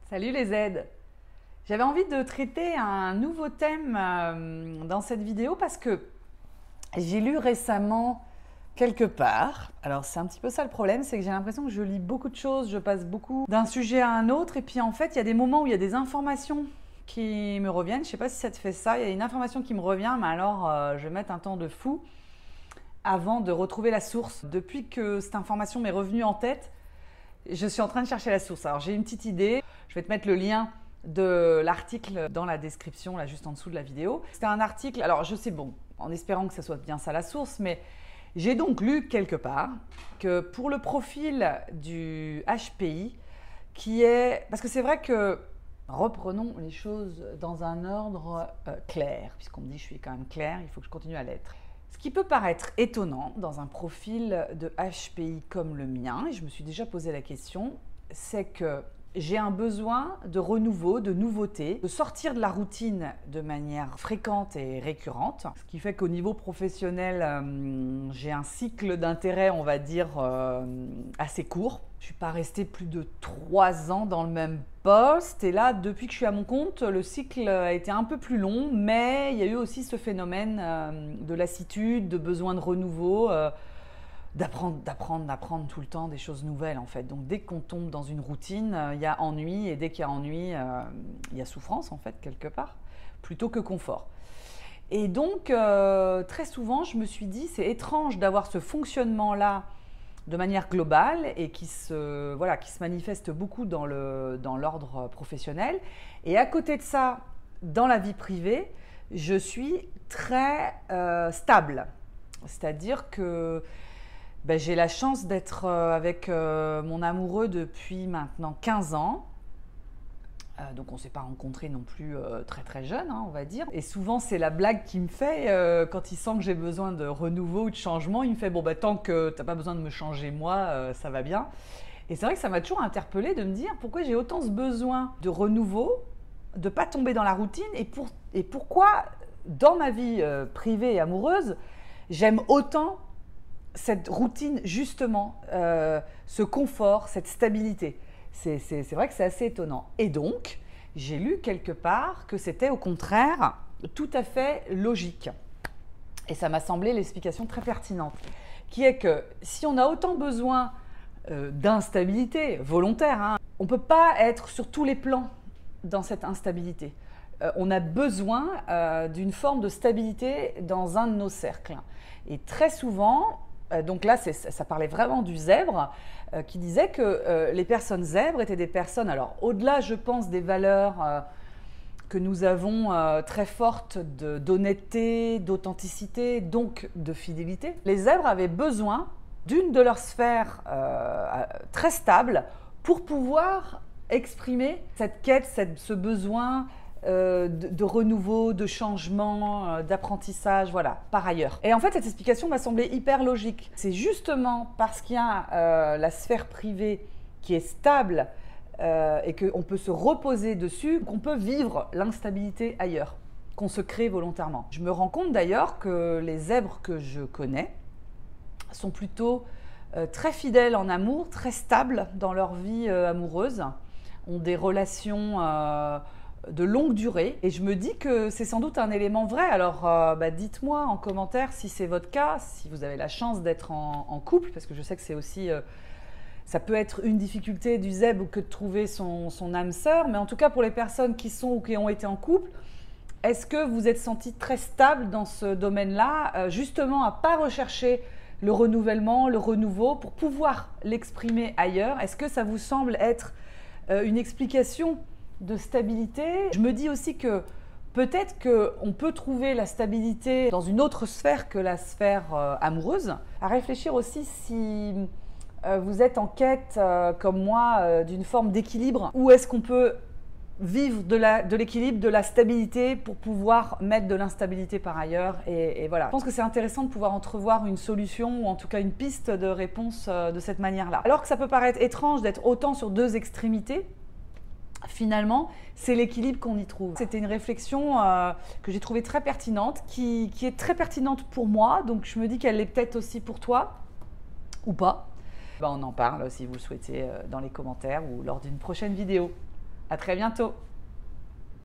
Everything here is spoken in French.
Salut les Z. J'avais envie de traiter un nouveau thème dans cette vidéo parce que j'ai lu récemment quelque part, alors c'est un petit peu ça le problème, c'est que j'ai l'impression que je lis beaucoup de choses, je passe beaucoup d'un sujet à un autre et puis en fait il y a des moments où il y a des informations qui me reviennent, je sais pas si ça te fait ça, il y a une information qui me revient mais alors je vais mettre un temps de fou avant de retrouver la source. Depuis que cette information m'est revenue en tête, je suis en train de chercher la source. Alors j'ai une petite idée, je vais te mettre le lien de l'article dans la description, là juste en dessous de la vidéo. C'était un article, alors je sais, bon, en espérant que ce soit bien ça la source, mais j'ai donc lu quelque part que pour le profil du HPI, qui est... Parce que c'est vrai que, reprenons les choses dans un ordre clair, puisqu'on me dit que je suis quand même claire, il faut que je continue à l'être. Ce qui peut paraître étonnant dans un profil de HPI comme le mien, et je me suis déjà posé la question, c'est que j'ai un besoin de renouveau, de nouveauté, de sortir de la routine de manière fréquente et récurrente, ce qui fait qu'au niveau professionnel, j'ai un cycle d'intérêt, on va dire, assez court. Je ne suis pas restée plus de 3 ans dans le même poste, et là, depuis que je suis à mon compte, le cycle a été un peu plus long, mais il y a eu aussi ce phénomène de lassitude, de besoin de renouveau, d'apprendre tout le temps des choses nouvelles en fait. Donc dès qu'on tombe dans une routine, il y a ennui, et dès qu'il y a ennui, il y a souffrance en fait quelque part, plutôt que confort. Et donc très souvent je me suis dit c'est étrange d'avoir ce fonctionnement-là de manière globale et qui se manifeste beaucoup dans l'ordre professionnel. Et à côté de ça, dans la vie privée, je suis très stable. C'est-à-dire que j'ai la chance d'être avec mon amoureux depuis maintenant 15 ans. Donc on ne s'est pas rencontrés non plus très très jeune, hein, on va dire. Et souvent c'est la blague qu'il me fait quand il sent que j'ai besoin de renouveau ou de changement. Il me fait « bon tant que tu n'as pas besoin de me changer moi, ça va bien ». Et c'est vrai que ça m'a toujours interpellée de me dire pourquoi j'ai autant ce besoin de renouveau, de ne pas tomber dans la routine et pourquoi dans ma vie privée et amoureuse, j'aime autant cette routine justement, ce confort, cette stabilité. C'est vrai que c'est assez étonnant. Et donc, j'ai lu quelque part que c'était au contraire tout à fait logique. Et ça m'a semblé l'explication très pertinente, qui est que si on a autant besoin d'instabilité volontaire, hein, on ne peut pas être sur tous les plans dans cette instabilité. On a besoin d'une forme de stabilité dans un de nos cercles. Et très souvent, donc là, ça parlait vraiment du zèbre, qui disait que les personnes zèbres étaient des personnes, alors au-delà, je pense, des valeurs que nous avons très fortes d'honnêteté, d'authenticité, donc de fidélité. Les zèbres avaient besoin d'une de leurs sphères très stable pour pouvoir exprimer cette quête, ce besoin de renouveau, de changement, d'apprentissage, voilà, par ailleurs. Et en fait, cette explication m'a semblé hyper logique. C'est justement parce qu'il y a la sphère privée qui est stable et qu'on peut se reposer dessus qu'on peut vivre l'instabilité ailleurs, qu'on se crée volontairement. Je me rends compte d'ailleurs que les zèbres que je connais sont plutôt très fidèles en amour, très stables dans leur vie amoureuse, ont des relations de longue durée, et je me dis que c'est sans doute un élément vrai. Alors dites-moi en commentaire si c'est votre cas, si vous avez la chance d'être en couple, parce que je sais que c'est aussi ça peut être une difficulté du zèbre que de trouver son âme sœur, mais en tout cas pour les personnes qui sont ou qui ont été en couple, est-ce que vous êtes senti très stable dans ce domaine-là, justement à ne pas rechercher le renouvellement, le renouveau pour pouvoir l'exprimer ailleurs? Est-ce que ça vous semble être une explication de stabilité? Je me dis aussi que peut-être qu'on peut trouver la stabilité dans une autre sphère que la sphère amoureuse. À réfléchir aussi si vous êtes en quête, comme moi, d'une forme d'équilibre, ou est-ce qu'on peut vivre de l'équilibre, de la stabilité pour pouvoir mettre de l'instabilité par ailleurs, et voilà. Je pense que c'est intéressant de pouvoir entrevoir une solution ou en tout cas une piste de réponse de cette manière-là. Alors que ça peut paraître étrange d'être autant sur deux extrémités, finalement, c'est l'équilibre qu'on y trouve. C'était une réflexion que j'ai trouvée très pertinente, qui est très pertinente pour moi, donc je me dis qu'elle l'est peut-être aussi pour toi, ou pas. On en parle si vous le souhaitez dans les commentaires ou lors d'une prochaine vidéo. À très bientôt.